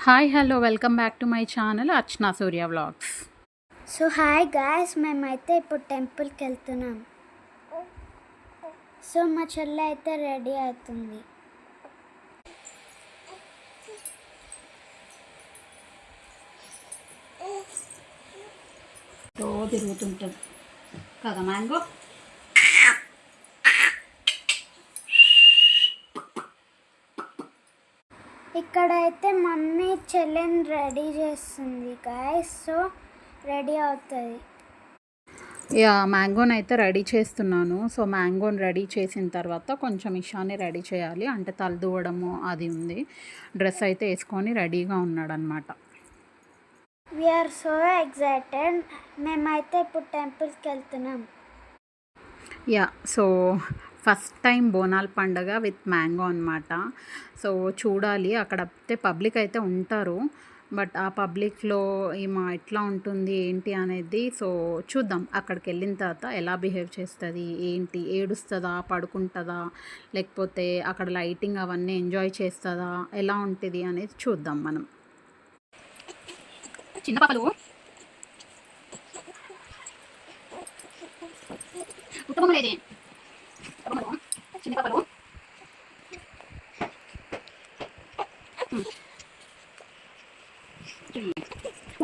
Hi hello welcome back to my channel Archana Surya vlogs. So hi guys, మేమైతే ఇప్పుడు టెంపుల్కి వెళ్తున్నాం. So మా చెల్లి అయితే రెడీ అవుతుంది. తిరుగుతుంటుంది కదా మ్యాంగో. ఇక్కడైతే మమ్మీ చెల్లిని రెడీ చేస్తుంది గాయస్. సో రెడీ అవుతుంది. మ్యాంగోని అయితే రెడీ చేస్తున్నాను. సో మ్యాంగోని రెడీ చేసిన తర్వాత కొంచెం ఇషాన్ని రెడీ చేయాలి, అంటే తలదూవడము అది ఉంది. డ్రెస్ అయితే వేసుకొని రెడీగా ఉన్నాడనమాట. We're so excited. మేమైతే ఇప్పుడు టెంపుల్కి వెళ్తున్నాం. సో ఫస్ట్ టైం బోనాల పండగ విత్ మ్యాంగో అనమాట. సో చూడాలి, అక్కడ పబ్లిక్ అయితే ఉంటారు, బట్ ఆ పబ్లిక్లో ఈమె ఎట్లా ఉంటుంది ఏంటి అనేది సో చూద్దాం. అక్కడికి వెళ్ళిన తర్వాత ఎలా బిహేవ్ చేస్తుంది, ఏంటి, ఏడుస్తుందా, పడుకుంటుందా, లేకపోతే అక్కడ లైటింగ్ అవన్నీ ఎంజాయ్ చేస్తుందా, ఎలా ఉంటుంది అనేది చూద్దాం మనం. చిన్న పాపలు ఉత్తమలేదే చిన్న పాపలు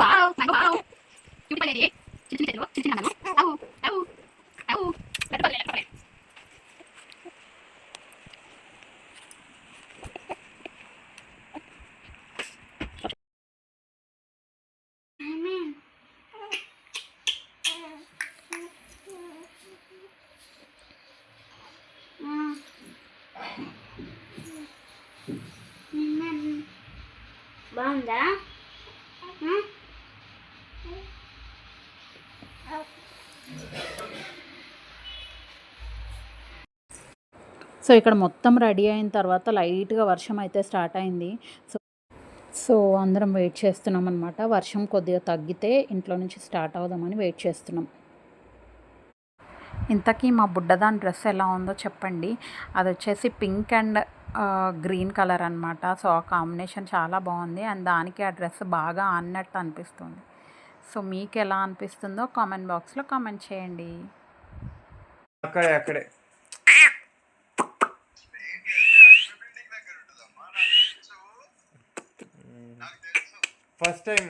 వావ్ మ్యాంగో వావ్ క్యూట్ పలేది చిన్న చిన్న చిన్న చిన్న అవు అవు అవు పెద్ద పలే పలే బాగుందా? సో ఇక్కడ మొత్తం రెడీ అయిన తర్వాత లైట్గా వర్షం అయితే స్టార్ట్ అయింది. సో అందరం వెయిట్ చేస్తున్నాం అనమాట. వర్షం కొద్దిగా తగ్గితే ఇంట్లో నుంచి స్టార్ట్ అవుదామని వెయిట్ చేస్తున్నాం. ఇంతకీ మా బుడ్డదాని డ్రెస్ ఎలా ఉందో చెప్పండి. అది వచ్చేసి పింక్ అండ్ గ్రీన్ కలర్ అనమాట. సో ఆ కాంబినేషన్ చాలా బాగుంది, అండ్ దానికి ఆ డ్రెస్ బాగా అన్నట్టు అనిపిస్తుంది. సో మీకు ఎలా అనిపిస్తుందో కామెంట్ బాక్స్లో కామెంట్ చేయండి. అక్కడే ఫస్ట్ టైం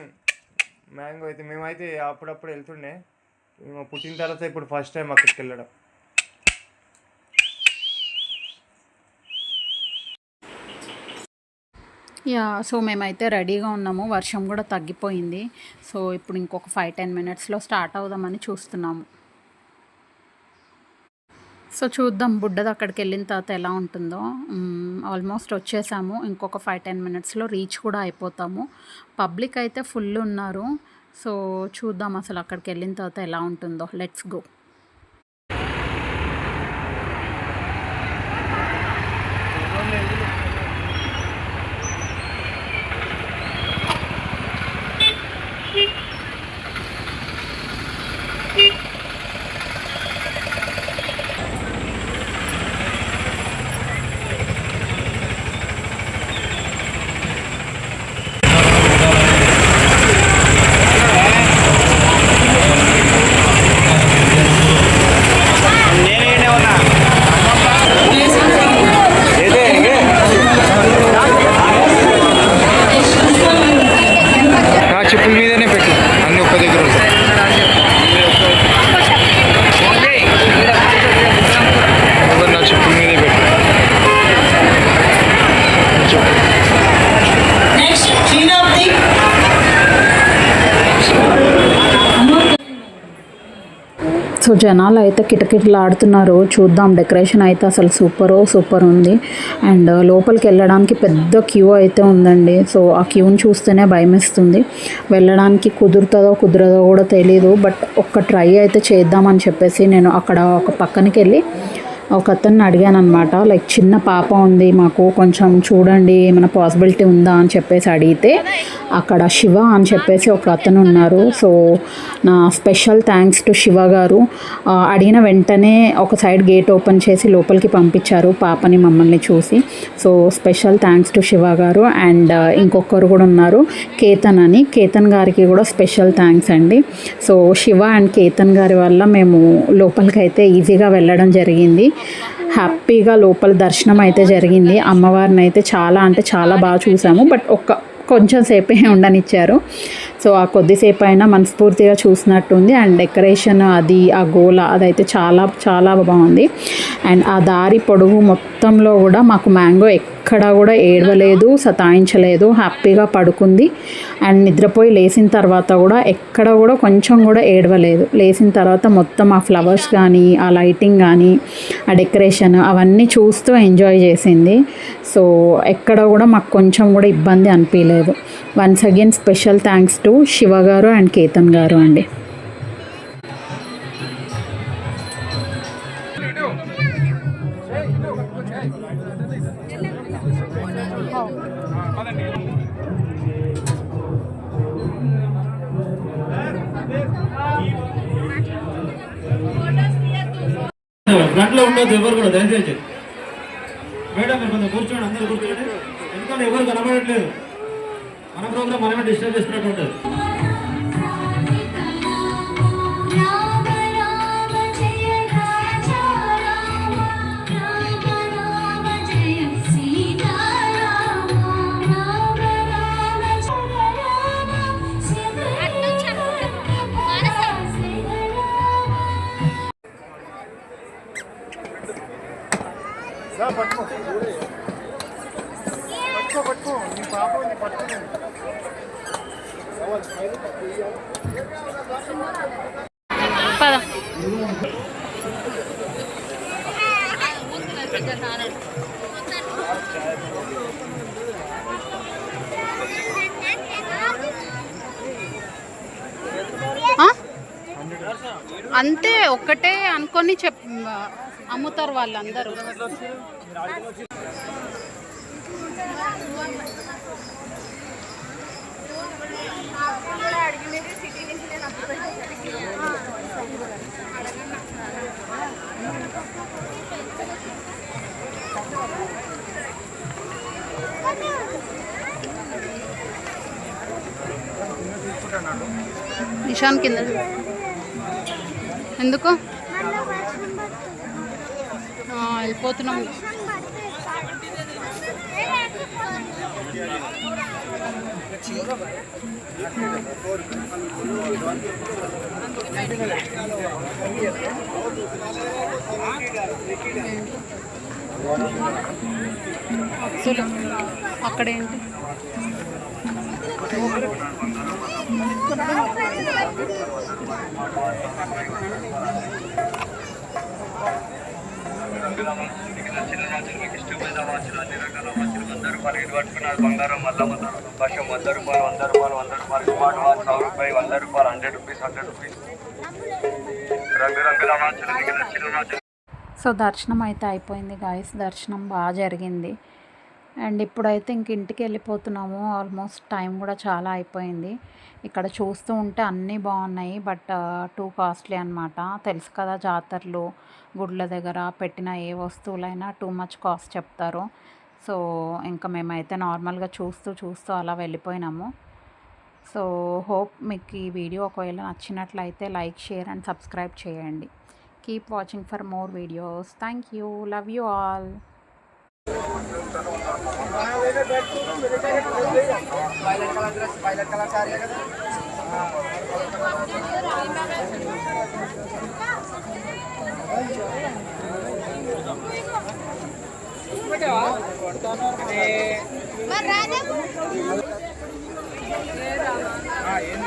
మ్యాంగో అయితే మేమైతే అప్పుడప్పుడు వెళ్తుండే. మేము పుట్టిన తర్వాత ఇప్పుడు ఫస్ట్ టైం అక్కడికి వెళ్ళడం. సో మేమైతే రెడీగా ఉన్నాము. వర్షం కూడా తగ్గిపోయింది. సో ఇప్పుడు ఇంకొక 5-10 మినిట్స్లో స్టార్ట్ అవుదామని చూస్తున్నాము. సో చూద్దాం బుడ్డది అక్కడికి వెళ్ళిన తర్వాత ఎలా ఉంటుందో. ఆల్మోస్ట్ వచ్చేసాము. ఇంకొక 5-10 మినిట్స్లో రీచ్ కూడా అయిపోతాము. పబ్లిక్ అయితే ఫుల్ ఉన్నారు. సో చూద్దాం అసలు అక్కడికి వెళ్ళిన తర్వాత ఎలా ఉంటుందో. Let's go. చెప్పుల మీదనే పెట్టు, అన్ని ఒక్క దగ్గర నా చెప్పుల మీదే పెట్టు. సో జనాలు అయితే కిటకిటలాడుతున్నారు. చూద్దాం. డెకరేషన్ అయితే అసలు సూపర్ ఉంది. అండ్ లోపలికి వెళ్ళడానికి పెద్ద క్యూ అయితే ఉందండి. సో ఆ క్యూని చూస్తేనే భయమేస్తుంది. వెళ్ళడానికి కుదురుతుందో కూడా తెలీదు, బట్ ఒక్క ట్రై అయితే చేద్దామని చెప్పేసి నేను అక్కడ ఒక పక్కనకి వెళ్ళి ఒక అతన్ని అడిగాను అనమాట, లైక్ చిన్న పాప ఉంది మాకు, కొంచెం చూడండి ఏమైనా పాసిబిలిటీ ఉందా అని చెప్పేసి అడిగితే అక్కడ శివ అని చెప్పేసి ఒక అతను ఉన్నారు. సో నా స్పెషల్ థ్యాంక్స్ టు శివ గారు. అడిగిన వెంటనే ఒక సైడ్ గేట్ ఓపెన్ చేసి లోపలికి పంపించారు పాపని మమ్మల్ని చూసి. So special thanks to Shiva గారు. అండ్ ఇంకొకరు కూడా ఉన్నారు, కేతన్ అని. కేతన్ గారికి కూడా స్పెషల్ థ్యాంక్స్ అండి. సో శివ అండ్ కేతన్ గారి వల్ల మేము లోపలికి అయితే ఈజీగా వెళ్ళడం జరిగింది. హ్యాపీగా లోపల దర్శనం అయితే జరిగింది. అమ్మవారిని అయితే చాలా అంటే చాలా బాగా చూసాము. బట్ కొంచెం సేపే ఉండనిచ్చారు. సో ఆ కొద్దిసేపు అయినా మనస్ఫూర్తిగా చూసినట్టుంది. అండ్ డెకరేషన్ అది ఆ గోల అదైతే చాలా చాలా బాగుంది. అండ్ ఆ దారి పొడుగు మొత్తంలో కూడా మాకు మ్యాంగో ఎక్కడా కూడా ఏడవలేదు, సతాయించలేదు, హ్యాపీగా పడుకుంది. అండ్ నిద్రపోయి లేచిన తర్వాత కూడా ఎక్కడ కూడా కొంచెం కూడా ఏడవలేదు. లేచిన తర్వాత మొత్తం ఆ ఫ్లవర్స్ కానీ, ఆ లైటింగ్ కానీ, ఆ డెకరేషన్ అవన్నీ చూస్తూ ఎంజాయ్ చేసింది. సో ఎక్కడ కూడా మాకు కొంచెం కూడా ఇబ్బంది అనిపించలేదు. Once again special thanks to Shiva గారు అండ్ కేతన్ గారు అండి. ఫ్రంట్లో ఉండదు ఎవరు కూడా, దయచేసి మేడం మీరు కొంచెం కూర్చోండి, అందరూ కూర్చోండి. ఎందుకంటే ఎవరు కనబడట్లేదు, మన ప్రోగ్రామ్ మనమే డిస్టర్బ్ చేస్తున్నట్టు ఉంటుంది. పట్టుకో నీ పాప పట్టుకో. అంతే ఒక్కటే అనుకొని అమ్ముతారు వాళ్ళందరూ. నిషాన్ కింద ఎందుకు వెళ్ళిపోతున్నాం. అక్కడేంటి బంగారం 100 వర్షం 100 రూపాయలు 100 రూపాయలు 100 రూపాయలు స్మార్ట్ వాచ్ 100 రూపాయలు 100 రూపాయలు 100 రూపీస్ 100 రూపీస్ రంగురంగుల వాచ్లు. సో దర్శనం అయితే అయిపోయింది గాయస్. దర్శనం బాగా జరిగింది. అండ్ ఇప్పుడైతే ఇంక ఇంటికి వెళ్ళిపోతున్నాము. ఆల్మోస్ట్ టైం కూడా చాలా అయిపోయింది. ఇక్కడ చూస్తూ ఉంటే అన్నీ బాగున్నాయి, బట్ టూ కాస్ట్లీ అనమాట. తెలుసు కదా, జాతరలు గుడ్ల దగ్గర పెట్టిన ఏ వస్తువులైనా టూ మచ్ కాస్ట్ చెప్తారు. సో ఇంకా మేమైతే నార్మల్గా చూస్తూ అలా వెళ్ళిపోయినాము. సో హోప్ మీకు ఈ వీడియో ఒకవేళ నచ్చినట్లయితే లైక్, షేర్ అండ్ సబ్స్క్రైబ్ చేయండి. Keep watching for more videos. Thank you. Love you all. ఏంది